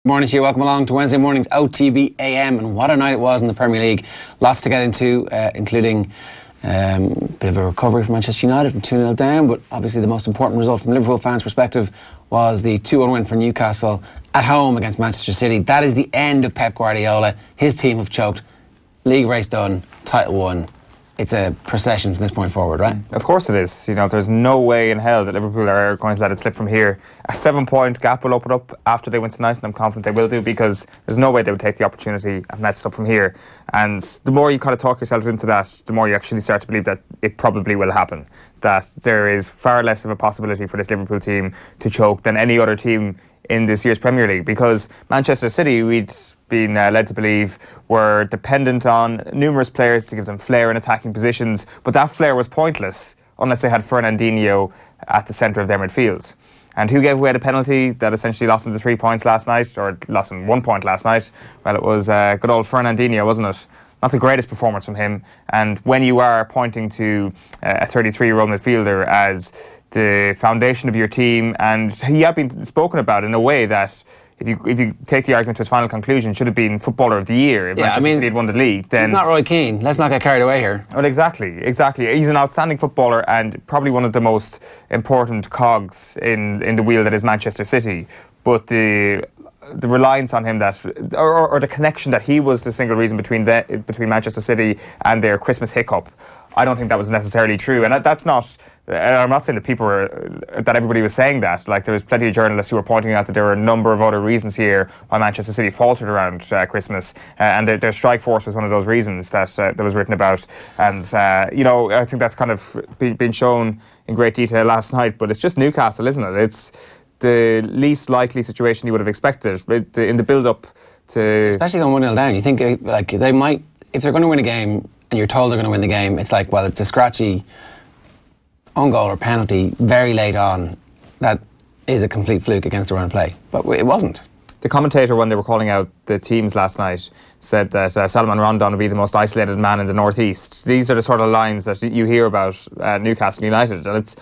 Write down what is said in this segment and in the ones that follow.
Morning to you, welcome along to Wednesday morning's OTB AM, and what a night it was in the Premier League. Lots to get into, including a bit of a recovery from Manchester United from 2-0 down, but obviously the most important result from Liverpool fans' perspective was the 2-1 win for Newcastle at home against Manchester City. That is the end of Pep Guardiola. His team have choked. League race done, title won. It's a procession from this point forward, right? Of course it is. You know, there's no way in hell that Liverpool are going to let it slip from here. A 7-point gap will open up after they win tonight, and I'm confident they will do, because there's no way they would take the opportunity and let it slip from here. And the more you kind of talk yourself into that, the more you actually start to believe that it probably will happen. That there is far less of a possibility for this Liverpool team to choke than any other team in this year's Premier League, because Manchester City, we'd been led to believe, were dependent on numerous players to give them flair in attacking positions, but that flair was pointless unless they had Fernandinho at the centre of their midfield. And who gave away the penalty that essentially lost them the 3 points last night, or lost them 1 point last night? Well, it was good old Fernandinho, wasn't it? Not the greatest performance from him. And when you are pointing to a 33-year-old midfielder as the foundation of your team, and he had been spoken about in a way that, if you take the argument to its final conclusion, should have been Footballer of the Year if Manchester City had won the league. Then not Roy Keane. Let's not get carried away here. Well, exactly. He's an outstanding footballer and probably one of the most important cogs in the wheel that is Manchester City. But the reliance on him, that or the connection that he was the single reason between Manchester City and their Christmas hiccup, I don't think that was necessarily true. And that's not. I'm not saying that everybody was saying that. Like, there was plenty of journalists who were pointing out that there were a number of other reasons here why Manchester City faltered around Christmas, and their strike force was one of those reasons that was written about. And you know, I think that's kind of been shown in great detail last night. But it's just Newcastle, isn't it? It's the least likely situation you would have expected in the build-up to, especially going 1-0 down. You think like they might, if they're going to win a game, and you're told they're going to win the game, it's like, well, it's a scratchy own goal or penalty very late on that is a complete fluke against the run of play. But it wasn't. The commentator, when they were calling out the teams last night, said that Salman Rondon would be the most isolated man in the northeast. These are the sort of lines that you hear about Newcastle United, and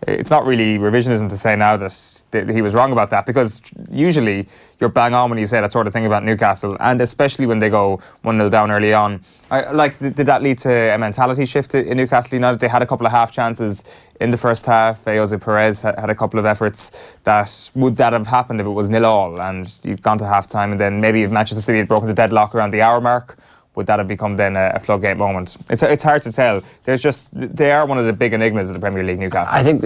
it's not really revisionism to say now that he was wrong about that, because usually you're bang on when you say that sort of thing about Newcastle, and especially when they go 1-0 down early on. Did that lead to a mentality shift in Newcastle United? They had a couple of half chances in the first half. Jose Perez had a couple of efforts. Would that have happened if it was 0-0 and you'd gone to half time, and then maybe if Manchester City had broken the deadlock around the hour mark, would that have become then a floodgate moment? It's hard to tell. They are one of the big enigmas of the Premier League, Newcastle. I think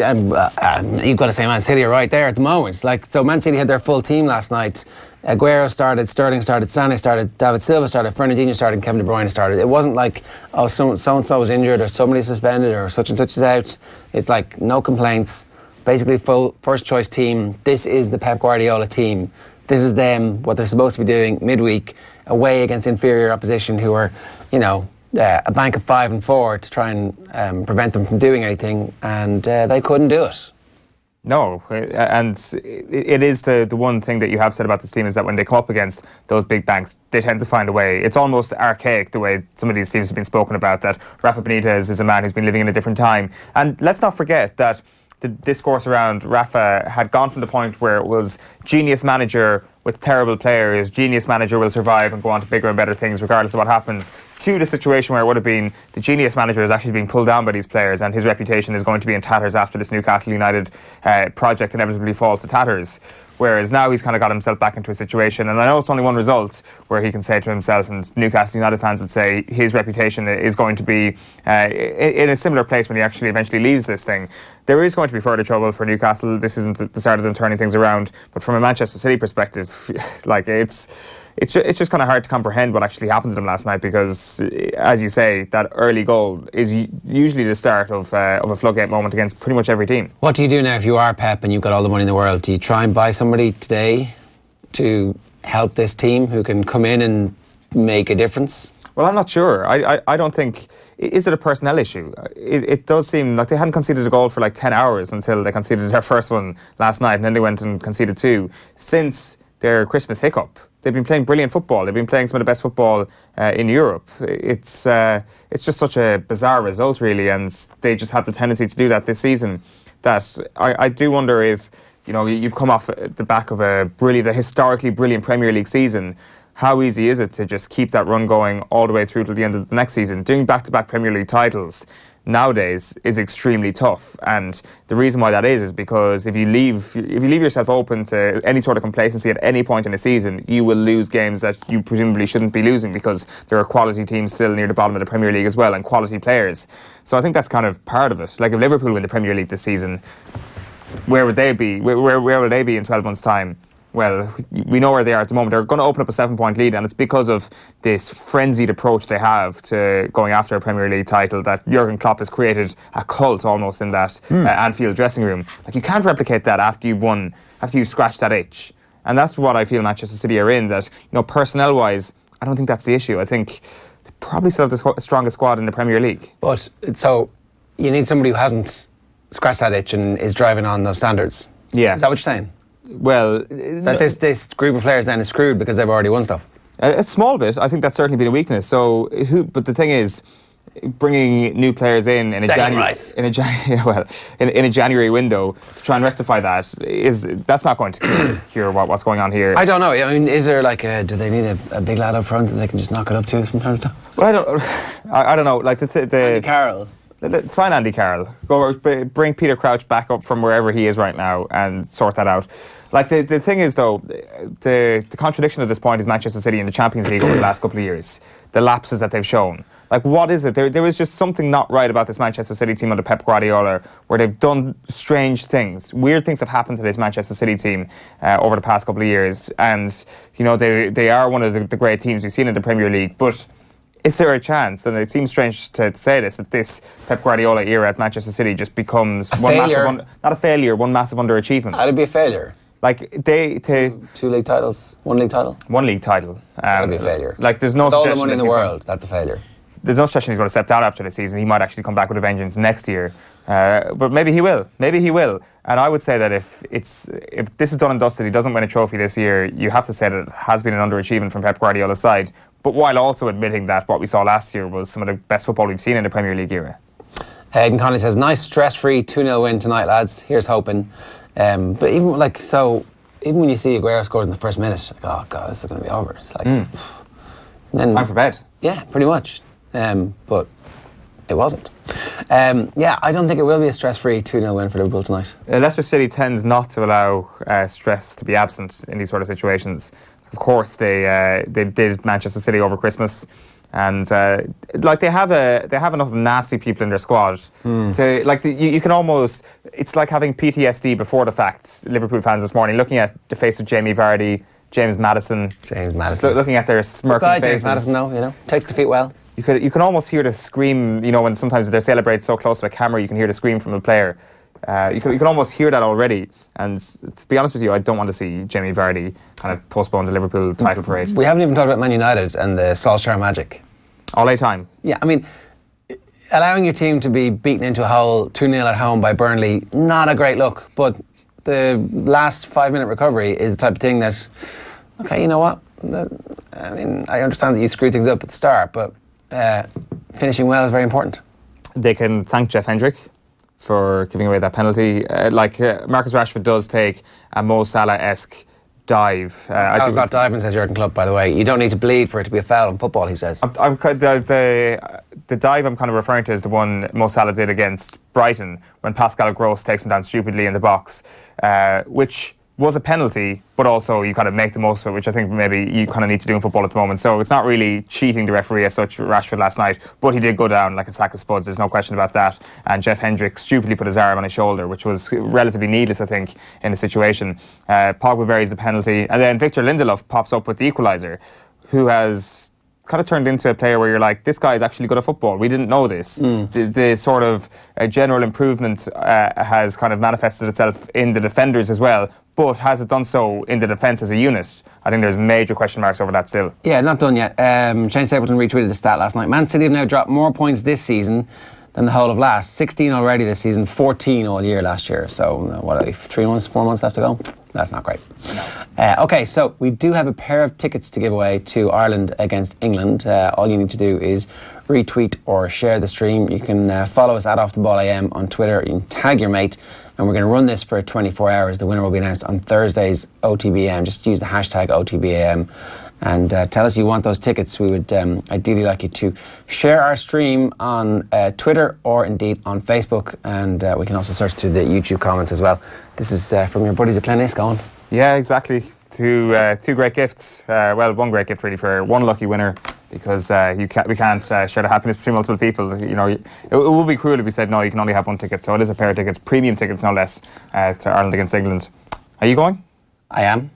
you've got to say Man City are right there at the moment. So Man City had their full team last night. Aguero started, Sterling started, Sané started, David Silva started, Fernandinho started, and Kevin De Bruyne started. It wasn't like, oh, so-and-so was injured, or somebody suspended, or such and such is out. It's like, no complaints. Basically, full first choice team. This is the Pep Guardiola team. This is them, what they're supposed to be doing midweek, away against inferior opposition who are, you know, a bank of 5 and 4 to try and prevent them from doing anything, and they couldn't do it. No, and it is the one thing that you have said about this team, is that when they come up against those big banks, they tend to find a way. It's almost archaic the way some of these teams have been spoken about, that Rafa Benitez is a man who's been living in a different time. And let's not forget that the discourse around Rafa had gone from the point where it was genius manager with terrible players, genius manager will survive and go on to bigger and better things regardless of what happens, to the situation where it would have been the genius manager is actually being pulled down by these players, and his reputation is going to be in tatters after this Newcastle United project inevitably falls to tatters. Whereas now he's kind of got himself back into a situation, and I know it's only one result, where he can say to himself, and Newcastle United fans would say, his reputation is going to be in a similar place when he actually eventually leaves this thing. There is going to be further trouble for Newcastle. This isn't the start of them turning things around, but from a Manchester City perspective, like it's just kind of hard to comprehend what actually happened to them last night, because, as you say, that early goal is usually the start of a floodgate moment against pretty much every team. What do you do now if you are Pep and you've got all the money in the world? Do you try and buy somebody today to help this team who can come in and make a difference? Well, I'm not sure. I don't think... Is it a personnel issue? It does seem like they hadn't conceded a goal for like 10 hours until they conceded their first one last night, and then they went and conceded 2. Since their Christmas hiccup, they've been playing brilliant football. They've been playing some of the best football in Europe. It's just such a bizarre result, really, and they just have the tendency to do that this season. That I do wonder if you know, you've come off the back of a historically brilliant Premier League season. How easy is it to just keep that run going all the way through to the end of the next season? Doing back-to-back Premier League titles nowadays is extremely tough, and the reason why that is because if you leave yourself open to any sort of complacency at any point in the season, you will lose games that you presumably shouldn't be losing, because there are quality teams still near the bottom of the Premier League as well, and quality players. So I think that's kind of part of it. Like, if Liverpool win the Premier League this season, where would they be? Where will they be in 12 months' time? Well, we know where they are at the moment. They're going to open up a 7-point lead, and it's because of this frenzied approach they have to going after a Premier League title that Jurgen Klopp has created a cult almost in that Anfield dressing room. Like, you can't replicate that after you've scratched that itch. And that's what I feel Manchester City are in, that, you know, personnel-wise, I don't think that's the issue. I think they probably still have the strongest squad in the Premier League. But, so, you need somebody who hasn't scratched that itch and is driving on those standards. Yeah. Is that what you're saying? Well, that this group of players then is screwed because they've already won stuff. A small bit. I think that's certainly been a weakness. So, but the thing is, bringing new players in a January window to try and rectify that's not going to cure what's going on here. I don't know. I mean, is there like do they need a big lad up front that they can just knock it up to from time to time? Well, I don't know. Like Andy Carroll. Sign Andy Carroll. Go bring Peter Crouch back up from wherever he is right now and sort that out. Like, the thing is, though, the contradiction at this point is Manchester City in the Champions League over the last couple of years. The lapses that they've shown. Like, what is it? There is just something not right about this Manchester City team under Pep Guardiola, where they've done strange things. Weird things have happened to this Manchester City team over the past couple of years. And, you know, they are one of the great teams we've seen in the Premier League. But is there a chance, and it seems strange to say this, that this Pep Guardiola era at Manchester City just becomes not a failure, one massive underachievement? How'd it be a failure? Like, two league titles, one league title? One league title. That'd be a failure. Like, there's no with all the money in the world, that's a failure. There's no suggestion he's going to step down after the season. He might actually come back with a vengeance next year. But maybe he will. Maybe he will. And I would say that if this is done and dusted, he doesn't win a trophy this year, you have to say that it has been an underachievement from Pep Guardiola's side. But while also admitting that what we saw last year was some of the best football we've seen in the Premier League era. Aidan Connolly says, nice stress-free 2-0 win tonight, lads. Here's hoping. But even when you see Aguero scores in the first minute, like, oh God, this is going to be over. It's like, then, time for bed. Yeah, pretty much. But it wasn't. I don't think it will be a stress-free 2-0 win for Liverpool tonight. Leicester City tends not to allow stress to be absent in these sort of situations. Of course, they did Manchester City over Christmas, and they have enough nasty people in their squad to you can almost, it's like having PTSD before the fact. Liverpool fans this morning looking at the face of Jamie Vardy, James Maddison, looking at their smirking faces. James Maddison, though, you know, takes defeat well. You can almost hear the scream, you know, when sometimes they celebrate so close to a camera, you can hear the scream from a player. You can almost hear that already. And to be honest with you, I don't want to see Jamie Vardy kind of postpone the Liverpool title parade. We haven't even talked about Man United and the Solskjaer magic. All A time. Yeah, I mean, allowing your team to be beaten into a hole 2-0 at home by Burnley, not a great look. But the last 5-minute recovery is the type of thing that, okay, you know what? I mean, I understand that you screw things up at the start, but finishing well is very important. They can thank Jeff Hendrick for giving away that penalty. Marcus Rashford does take a Mo Salah-esque dive. I was not diving, says Jurgen Klopp, by the way. You don't need to bleed for it to be a foul in football, he says. The dive I'm kind of referring to is the one Mo Salah did against Brighton when Pascal Gross takes him down stupidly in the box, which was a penalty, but also you kind of make the most of it, which I think maybe you kind of need to do in football at the moment. So it's not really cheating the referee as such, Rashford last night, but he did go down like a sack of spuds, there's no question about that. And Jeff Hendrick stupidly put his arm on his shoulder, which was relatively needless, I think, in the situation. Pogba buries the penalty, and then Victor Lindelof pops up with the equaliser, who has kind of turned into a player where you're like, this guy is actually good at football. We didn't know this. The sort of general improvement has kind of manifested itself in the defenders as well, but has it done so in the defence as a unit? I think there's major question marks over that still. Yeah, not done yet. Shane Stapleton retweeted the stat last night. Man City have now dropped more points this season than the whole of last. 16 already this season, 14 all year last year. So, what are we, 4 months left to go? That's not great. No. Okay, so we do have a pair of tickets to give away to Ireland against England. All you need to do is retweet or share the stream. You can follow us at Off the Ball AM on Twitter. You can tag your mate and we're going to run this for 24 hours. The winner will be announced on Thursday's OTB AM. Just use the hashtag OTB AM and tell us you want those tickets. We would ideally like you to share our stream on Twitter or indeed on Facebook, and we can also search through the YouTube comments as well. This is from your buddies at Glenisco. Yeah, exactly. Two great gifts. Well, one great gift really for one lucky winner, because we can't share the happiness between multiple people. You know, it would be cruel if we said no, you can only have one ticket. So it is a pair of tickets, premium tickets no less, to Ireland against England. Are you going? I am.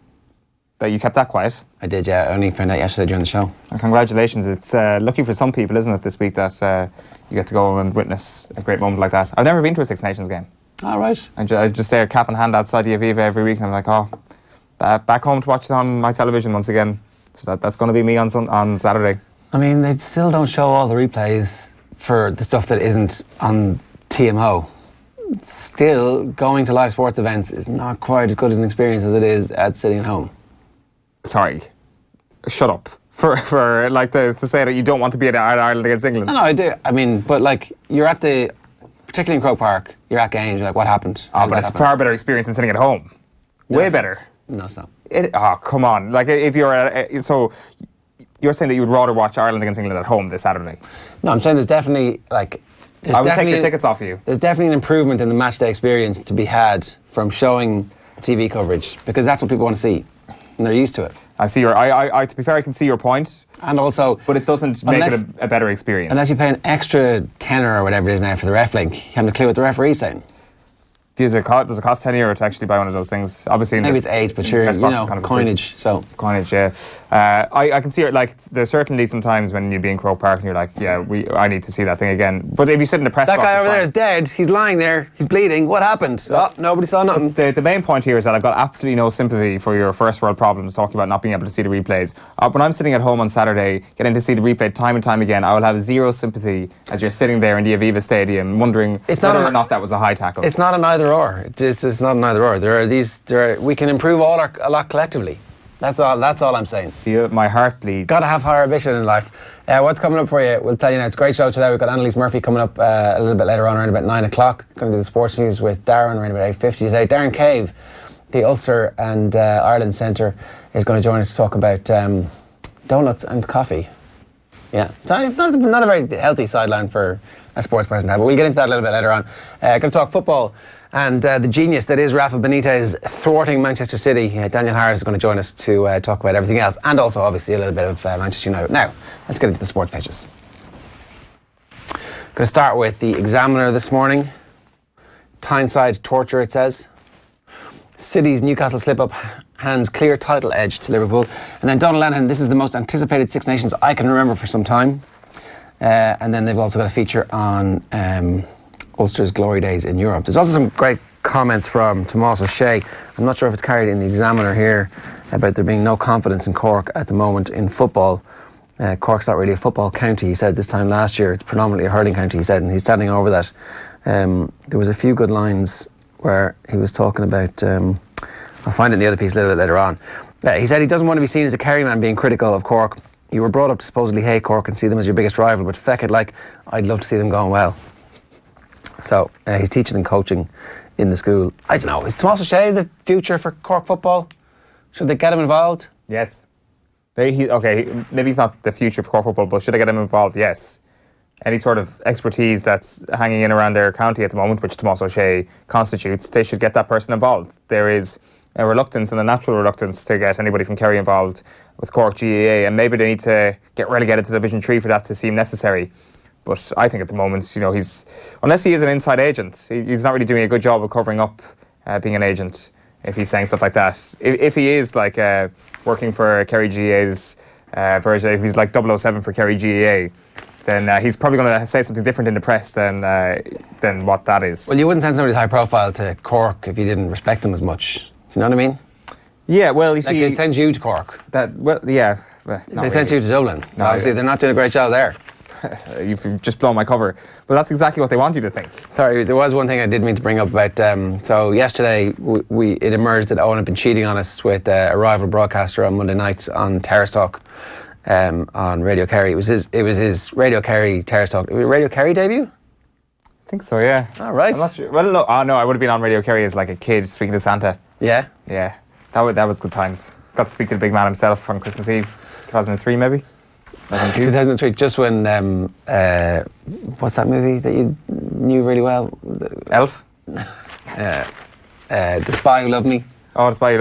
That you kept that quiet? I did, yeah. I only found out yesterday during the show. And congratulations. It's lucky for some people, isn't it, this week that you get to go and witness a great moment like that. I've never been to a Six Nations game. All right. I just there cap in hand outside the Aviva every week, and I'm like, oh, back home to watch it on my television once again. So that's going to be me on Saturday. I mean, they still don't show all the replays for the stuff that isn't on TMO. Still, going to live sports events is not quite as good an experience as it is at sitting at home. Sorry, shut up. For like to say that you don't want to be at Ireland against England. No, I do. I mean, but like, you're at particularly in Croke Park, you're at games, you're like, what happened? Oh, but it's a far better experience than sitting at home. Way better. No, it's not. Oh, come on. Like, if you're so you're saying that you would rather watch Ireland against England at home this Saturday? No, I'm saying there's definitely, like... I would take your tickets off of you. There's definitely an improvement in the matchday experience to be had from showing the TV coverage, because that's what people want to see, and they're used to it. I see to be fair, I can see your point. And also... But it doesn't make it a better experience. Unless you pay an extra tenner or whatever it is now for the ref link, you haven't a clue what the referee's saying. Does it cost €10 to actually buy one of those things? Obviously, maybe it's 8, but sure, you know, kind of coinage. So coinage, yeah. I can see it. Like, there's certainly some times when you'd be in Croke Park and you're like, yeah, I need to see that thing again. But if you sit in the press box, that guy over there is dead. He's lying there. He's bleeding. What happened? Oh, nobody saw nothing. The main point here is that I've got absolutely no sympathy for your first world problems, talking about not being able to see the replays. When I'm sitting at home on Saturday, getting to see the replay time and time again, I will have zero sympathy as you're sitting there in the Aviva Stadium wondering whether or not that was a high tackle. It's not an either or. It's not an either or. We can improve a lot collectively. That's all I'm saying. My heart bleeds. Got to have higher ambition in life. What's coming up for you? We'll tell you now. It's a great show today. We've got Annalise Murphy coming up a little bit later on, around about 9 o'clock. Going to do the sports news with Darren around about 8:50 today. Darren Cave, the Ulster and Ireland Centre, is going to join us to talk about donuts and coffee. Yeah, not a very healthy sideline for a sports person to have, but we'll get into that a little bit later on. Going to talk football and the genius that is Rafa Benitez thwarting Manchester City. Daniel Harris is going to join us to talk about everything else, and also obviously a little bit of Manchester United. Now, let's get into the sports pages. Going to start with the Examiner this morning. Tyneside torture, it says. City's Newcastle slip-up hands clear title edge to Liverpool. And then Donald Lenihan, this is the most anticipated Six Nations I can remember for some time. And then they've also got a feature on Ulster's glory days in Europe. There's also some great comments from Tomás O'Shea. I'm not sure if it's carried in the Examiner here, about there being no confidence in Cork at the moment in football. Cork's not really a football county, he said this time last year. It's predominantly a hurling county, he said, and he's standing over that. There was a few good lines where he was talking about, I'll find it in the other piece a little bit later on. He said he doesn't want to be seen as a Kerryman being critical of Cork. You were brought up to supposedly hate Cork and see them as your biggest rival, but feck it, like, I'd love to see them going well. So he's teaching and coaching in the school. I don't know, is Tomás O'Shea the future for Cork football? Should they get him involved? Yes. Okay, maybe he's not the future for Cork football, but should they get him involved? Yes. Any sort of expertise that's hanging in around their county at the moment, which Tomás O'Shea constitutes, they should get that person involved. There is a reluctance and a natural reluctance to get anybody from Kerry involved with Cork GAA, and maybe they need to get relegated to Division 3 for that to seem necessary. But I think at the moment, you know, unless he is an inside agent, he's not really doing a good job of covering up being an agent if he's saying stuff like that. If he is like working for Kerry GAA's version, if he's like 007 for Kerry GAA, then he's probably going to say something different in the press than what that is. Well, you wouldn't send somebody high profile to Cork if you didn't respect them as much. Do you know what I mean? Yeah, well, you see... They send you to Cork. Yeah. They sent you to Dublin. No, obviously, they're not doing a great job there. You've just blown my cover. But that's exactly what they want you to think. Sorry, there was one thing I did mean to bring up about... so yesterday, it emerged that Eoin had been cheating on us with a rival broadcaster on Monday night on Terrace Talk. On Radio Kerry. It was his Radio Kerry Terrace Talk. Radio Kerry debut? I think so, yeah. All right. I'm not sure. Well, no, I would have been on Radio Kerry as like a kid speaking to Santa. Yeah. Yeah, that was good times. Got to speak to the big man himself on Christmas Eve, 2003 maybe? 2003, just when, what's that movie that you knew really well? Elf? The Spy Who Loved Me. Oh, The Spy,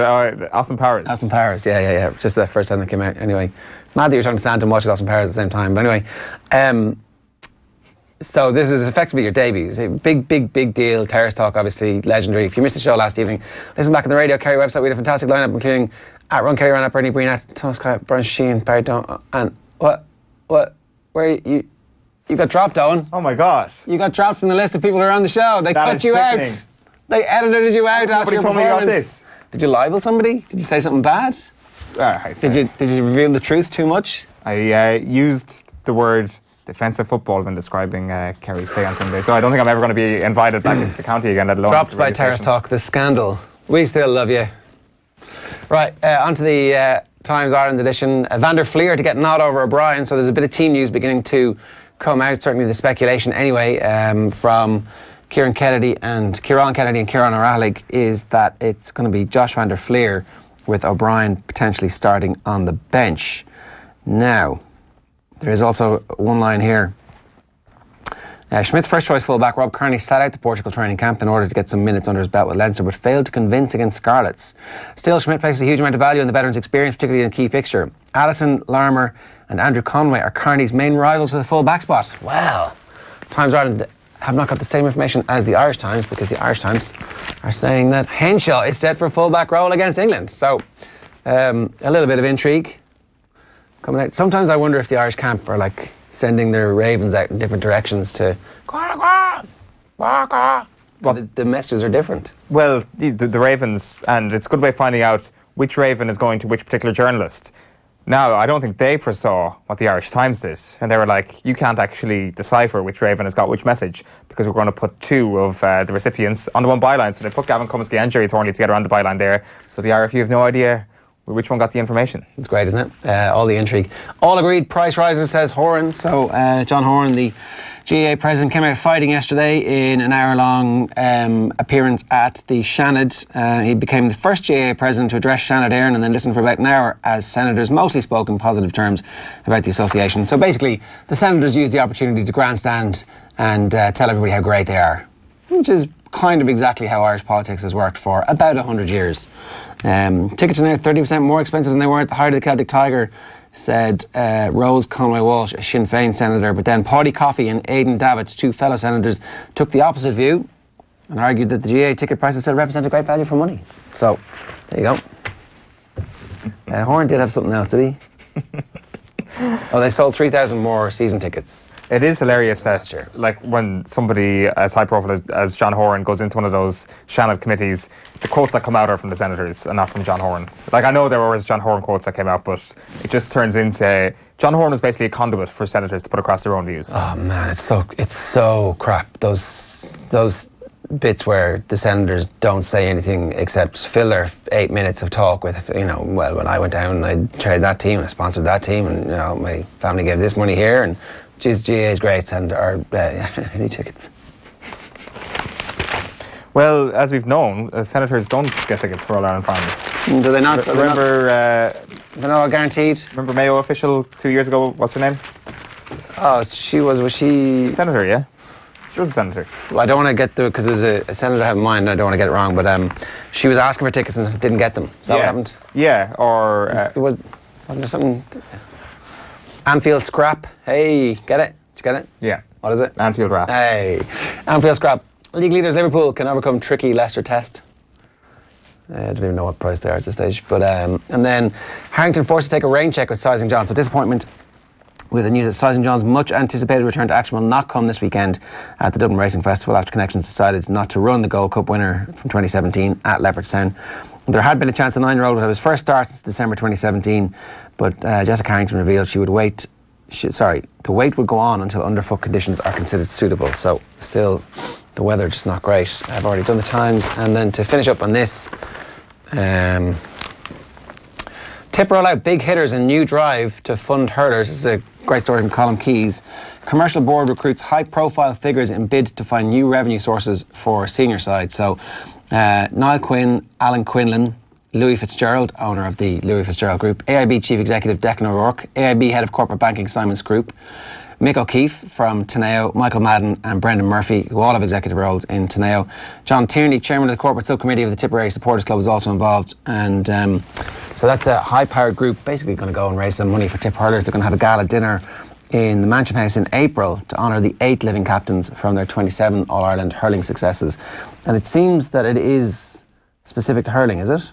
Austin Powers. Austin Powers, yeah. Just the first time that came out. Anyway, mad that you're talking to Santa and watching Austin Powers at the same time. But anyway, so this is effectively your debut. It's a big deal. Terrace Talk, obviously, legendary. If you missed the show last evening, listen back on the Radio Kerry website. We had a fantastic lineup, including at Ron Kerry, Ron at Bernie Breen, at Thomas Kyle, Brian Sheen, Barry Don, and where you got dropped, Owen? Oh my God! You got dropped from the list of people who are on the show. They cut you out. They edited you out after your performance. Nobody told me about this. Did you libel somebody? Did you say something bad? Did you reveal the truth too much? I used the word defensive football when describing Kerry's play on Sunday, so I don't think I'm ever going to be invited back into the county again, let alone dropped by Terrace Talk, the scandal. We still love you. Right, on to the Times Ireland edition. Van der Fleer to get nod over O'Brien, so there's a bit of team news beginning to come out, certainly the speculation anyway, from Kieran Kennedy and Kieran O'Rahillig is that it's going to be Josh Van der Fleer with O'Brien potentially starting on the bench. Now, there is also one line here. Schmidt's first choice fullback Rob Kearney sat out the Portugal training camp in order to get some minutes under his belt with Leinster, but failed to convince against Scarlets. Still, Schmidt places a huge amount of value in the veteran's experience, particularly in a key fixture. Allison, Larmer and Andrew Conway are Kearney's main rivals for the full-back spot. Well, Times Ireland have not got the same information as the Irish Times, because the Irish Times are saying that Henshaw is set for a full-back role against England. So, a little bit of intrigue coming out. Sometimes I wonder if the Irish camp are like sending their ravens out in different directions to well, the messages are different. Well, the ravens, and it's a good way of finding out which raven is going to which particular journalist. Now, I don't think they foresaw what the Irish Times did, and they were like, you can't actually decipher which raven has got which message, because we're going to put two of the recipients on the one byline. So they put Gavin Cummiskey and Jerry Thornley together on the byline there, so the RFU have no idea which one got the information. It's great, isn't it? All the intrigue. All agreed, price rises, says Horan. So John Horan, the GAA president, came out fighting yesterday in an hour-long appearance at the Seanad. He became the first GAA president to address Seanad Éireann and then listened for about an hour as senators mostly spoke in positive terms about the association. So basically, the senators used the opportunity to grandstand and tell everybody how great they are, which is kind of exactly how Irish politics has worked for about 100 years. Tickets are now 30% more expensive than they were at the height of the Celtic Tiger, said Rose Conway-Walsh, a Sinn Féin senator. But then Paddy Coffey and Aidan Davitt, two fellow senators, took the opposite view and argued that the GAA ticket prices still represent a great value for money. So, there you go. Horan did have something else, did he? Oh, they sold 3,000 more season tickets. It is hilarious that, like, when somebody as high profile as John Horan goes into one of those Seanad committees, the quotes that come out are from the senators and not from John Horan. Like, I know there were John Horan quotes that came out, but it just turns into John Horan was basically a conduit for senators to put across their own views. Oh man, it's so crap. Those bits where the senators don't say anything except fill their 8 minutes of talk with, well, when I went down, I traded that team, I sponsored that team, and my family gave this money here, and geez, GAA is great, and any tickets. Well, as we've known, senators don't get tickets for All-Ireland finals. Do they not? Remember, they're not all guaranteed. Remember Mayo official 2 years ago? What's her name? Oh, was she? Senator, yeah. She was a senator. Well, I don't want to get the, because there's a senator I have in mind, and I don't want to get it wrong, but she was asking for tickets and didn't get them. Is that what happened? Yeah, or... wasn't there something... Anfield Scrap. Hey, get it? Did you get it? Yeah. What is it? Anfield Rap. Hey. Anfield Scrap. League leaders Liverpool can overcome tricky Leicester test. I don't even know what price they are at this stage. But and then Harrington forced to take a rain check with Sizing John. So disappointment with the news that Sizing John's much anticipated return to action will not come this weekend at the Dublin Racing Festival after Connections decided not to run the Gold Cup winner from 2017 at Leopardstown. There had been a chance the 9-year-old would have his first start since December 2017, but Jessica Harrington revealed she would wait. The wait would go on until underfoot conditions are considered suitable. So still, the weather just not great. I've already done the times, and then to finish up on this, 10 Tip roll out big hitters and new drive to fund hurlers. This is a great story from Colm Keys. Commercial board recruits high-profile figures in bid to find new revenue sources for senior side. So Niall Quinn, Alan Quinlan, Louis Fitzgerald, owner of the Louis Fitzgerald Group, AIB Chief Executive Declan O'Rourke, AIB Head of Corporate Banking Simon Scroop, Mick O'Keefe from Teneo, Michael Madden and Brendan Murphy, who all have executive roles in Teneo. John Tierney, Chairman of the Corporate Subcommittee of the Tipperary Supporters Club, is also involved. And so that's a high-powered group basically going to go and raise some money for tip hurlers. They're going to have a gala dinner in the Mansion House in April to honour the 8 living captains from their 27 All-Ireland hurling successes. And it seems that it is specific to hurling, is it?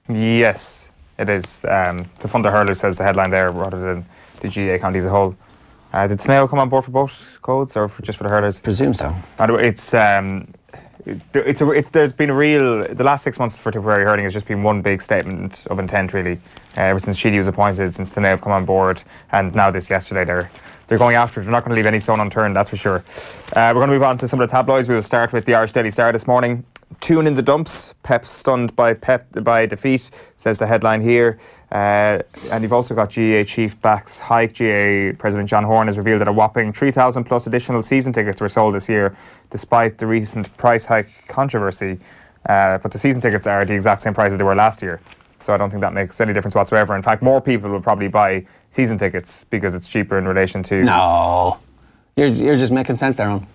Yes. It is. To fund the hurlers, says the headline there, rather than the GA county as a whole. Did Teneo come on board for both codes, or just for the hurlers? Presume so. It's there's been a real. The last 6 months for Tipperary hurling has just been one big statement of intent, really. Ever since Sheedy was appointed, since Teneo have come on board, and now this yesterday, they're going after it. They're not going to leave any stone unturned, that's for sure. We're going to move on to some of the tabloids. We'll start with the Irish Daily Star this morning. Tune in the dumps. Pep stunned by defeat, says the headline here. And you've also got GAA chief backs hike. GAA President John Horne has revealed that a whopping 3,000 plus additional season tickets were sold this year, despite the recent price hike controversy. But the season tickets are the exact same price as they were last year. So I don't think that makes any difference whatsoever. In fact, more people will probably buy season tickets because it's cheaper in relation to... No. You're just making sense there, Ron.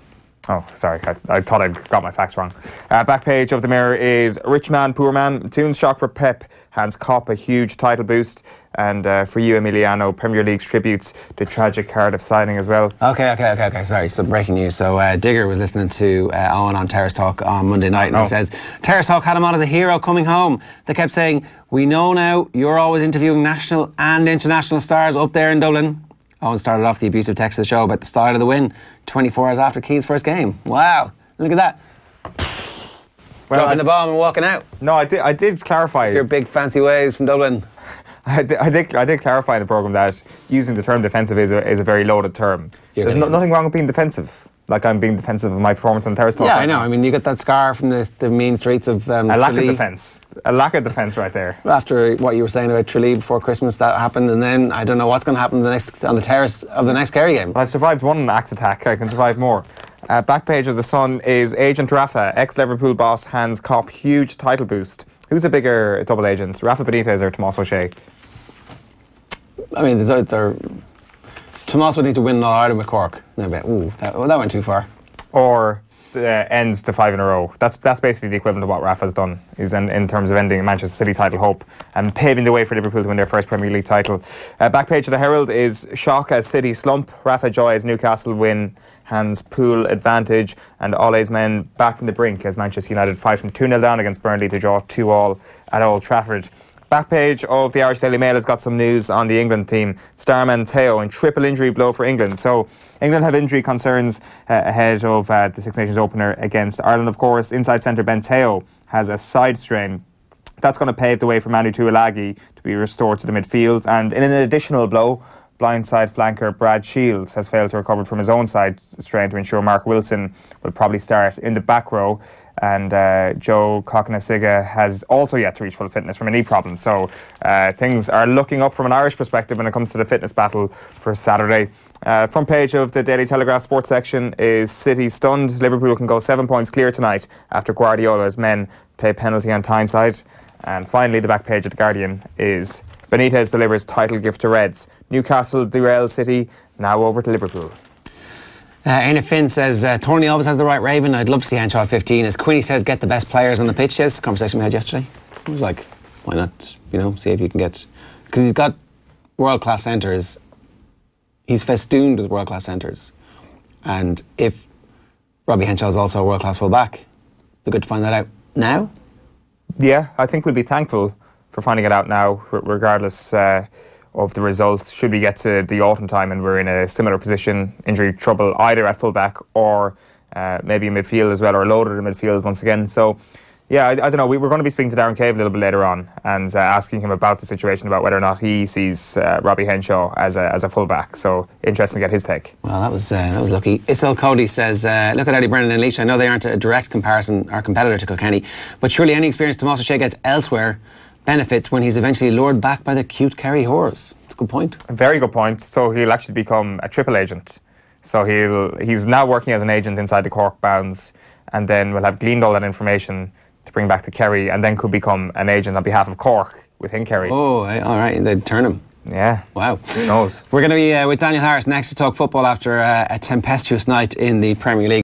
Oh, sorry, I thought I got my facts wrong. Back page of the Mirror is Rich Man, Poor Man. Tune's shock for Pep hands Cop a huge title boost. And for you, Emiliano, Premier League's tributes to tragic Cardiff signing as well. Okay. Sorry, so breaking news. So Digger was listening to Eoin on Terrace Talk on Monday night, and he says, Terrace Talk had him on as a hero coming home. They kept saying, we know now you're always interviewing national and international stars up there in Dublin. Owen started off the abusive text of the show about the style of the win 24 hours after Keane's first game. Wow, look at that. Well, dropping the bomb and walking out. No, I did clarify. Your big fancy ways from Dublin. I did clarify in the programme that using the term defensive is a very loaded term. There's nothing wrong with being defensive. Like I'm being defensive of my performance on Terrace Talk. Yeah, I know. I mean, you got that scar from the mean streets of a lack of defence. A lack of defence right there. After what you were saying about Tralee before Christmas, that happened, and then I don't know what's going to happen on the terrace of the next Kerry game. Well, I've survived one axe attack. I can survive more. Back page of the Sun is Agent Rafa, ex-Liverpool boss, hands Cop huge title boost. Who's a bigger double agent, Rafa Benitez or Tomás O'Shea? I mean, Tomás would need to win an All-Ireland with Cork. Ooh, that went too far. Or ends to 5 in a row. That's basically the equivalent of what Rafa's done, is in terms of ending Manchester City title hope and paving the way for Liverpool to win their first Premier League title. Back page of the Herald is shock as City slump. Rafa joys Newcastle win, hands pool advantage, and Ole's men back from the brink as Manchester United fight from 2-0 down against Burnley to draw 2-2 at Old Trafford. Back page of the Irish Daily Mail has got some news on the England team. Starman Teo in triple injury blow for England. So England have injury concerns ahead of the Six Nations opener against Ireland, of course. Inside centre Ben Teo has a side strain. That's going to pave the way for Manu Tuilagi to be restored to the midfield. And in an additional blow, blindside flanker Brad Shields has failed to recover from his own side strain to ensure Mark Wilson will probably start in the back row. And Joe Cokanasiga has also yet to reach full fitness from a knee problem. So things are looking up from an Irish perspective when it comes to the fitness battle for Saturday. Front page of the Daily Telegraph sports section is City stunned. Liverpool can go 7 points clear tonight after Guardiola's men pay penalty on Tyneside. And finally, the back page of the Guardian is Benitez delivers title gift to Reds. Newcastle derail City, now over to Liverpool. Aina Finn says, Thorny always has the right Raven. I'd love to see Henshaw at 15. As Quinny says, get the best players on the pitch. Yes, conversation we had yesterday. I was like, why not, see if you can get... Because he's got world-class centres. He's festooned with world-class centres. And if Robbie Henshaw is also a world-class full-back, it'd be good to find that out now. Yeah, I think we'll be thankful for finding it out now, regardless of the results, should we get to the autumn time and we're in a similar position, injury trouble either at full-back or maybe in midfield as well, or loaded in midfield once again. So yeah, I don't know, we were going to be speaking to Darren Cave a little bit later on and asking him about the situation, about whether or not he sees Robbie Henshaw as a full-back. So interesting to get his take. Well, that was lucky. Issel Cody says, look at Eddie Brennan and Laois. I know they aren't a direct comparison or competitor to Kilkenny, but surely any experience Tomás O'Shea gets elsewhere benefits when he's eventually lured back by the cute Kerry whores. It's a good point. A very good point. So he'll actually become a triple agent. So he's now working as an agent inside the Cork bounds, and then will have gleaned all that information to bring back to Kerry, and then could become an agent on behalf of Cork within Kerry. Oh, all right. They'd turn him. Yeah. Wow. Who knows? We're going to be with Daniel Harris next to talk football after a tempestuous night in the Premier League.